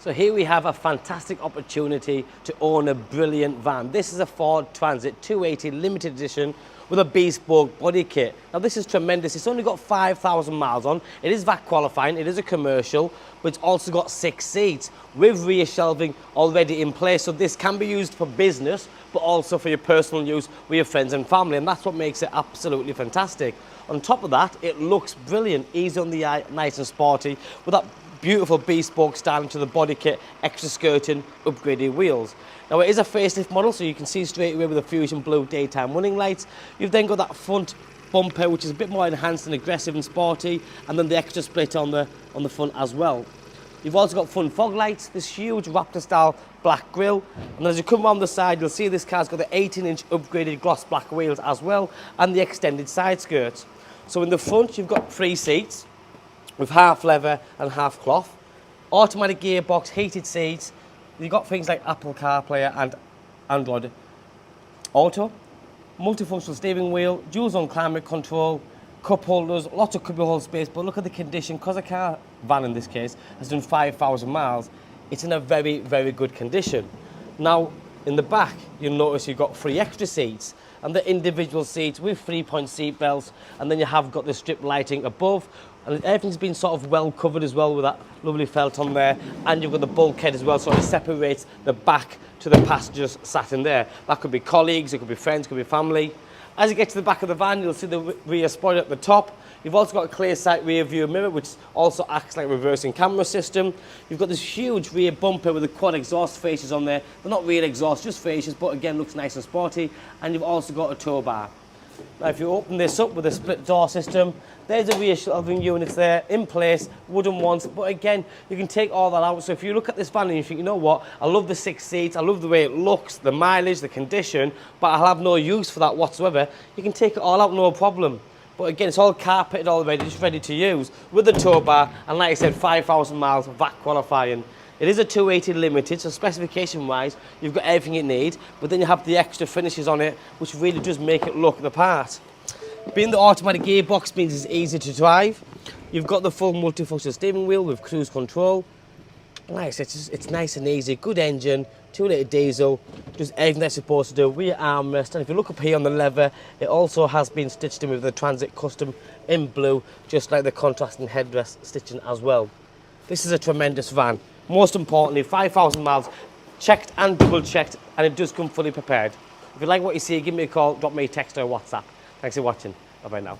So here we have a fantastic opportunity to own a brilliant van. This is a Ford Transit 280 limited edition with a bespoke body kit. Now this is tremendous. It's only got 5,000 miles on. It is VAT qualifying, it is a commercial, but it's also got 6 seats with rear shelving already in place. So this can be used for business, but also for your personal use with your friends and family. And that's what makes it absolutely fantastic. On top of that, it looks brilliant, easy on the eye, nice and sporty, with that beautiful bespoke styling to the body kit, extra skirting, upgraded wheels. Now it is a facelift model, so you can see straight away with the Fusion Blue daytime running lights. You've then got that front bumper, which is a bit more enhanced and aggressive and sporty, and then the extra split on the front as well. You've also got front fog lights, this huge Raptor style black grille, and as you come around the side, you'll see this car's got the 18-inch upgraded gloss black wheels as well, and the extended side skirts. So in the front, you've got 3 seats with half leather and half cloth, automatic gearbox, heated seats. You've got things like Apple CarPlay and Android Auto, multifunctional steering wheel, dual zone climate control, cup holders, lots of cubby hole space. But look at the condition, because a car, van in this case, has done 5,000 miles, it's in a very, very good condition. Now, in the back, you'll notice you've got 3 extra seats, and the individual seats with 3-point seat belts, and then you have got the strip lighting above, and everything's been sort of well covered as well with that lovely felt on there, and you've got the bulkhead as well, so it separates the back to the passengers sat in there. That could be colleagues, it could be friends, it could be family. As you get to the back of the van, you'll see the rear spoiler at the top. You've also got a ClearSight Rear View Mirror, which also acts like a reversing camera system. You've got this huge rear bumper with the quad exhaust fascias on there. They're not real exhaust, just fascias, but again, looks nice and sporty. And you've also got a tow bar. Now, if you open this up with a split door system, there's a rear shelving units there in place, wooden ones, but again, you can take all that out. So if you look at this van and you think, you know what, I love the 6 seats, I love the way it looks, the mileage, the condition, but I'll have no use for that whatsoever, you can take it all out, no problem. But again, it's all carpeted already, just ready to use, with the tow bar, and like I said, 5,000 miles, VAT qualifying. It is a 280 limited, so specification-wise, you've got everything you need, but then you have the extra finishes on it, which really does make it look the part. Being the automatic gearbox means it's easy to drive. You've got the full multifunctional steering wheel with cruise control. Like I said, it's nice and easy, good engine, 2-litre diesel, does everything that's supposed to do, rear armrest, and if you look up here on the leather, it also has been stitched in with the Transit Custom in blue, just like the contrasting headrest stitching as well. This is a tremendous van. Most importantly, 5,000 miles, checked and double checked, and it does come fully prepared. If you like what you see, give me a call, drop me a text or a WhatsApp. Thanks for watching. Bye-bye now.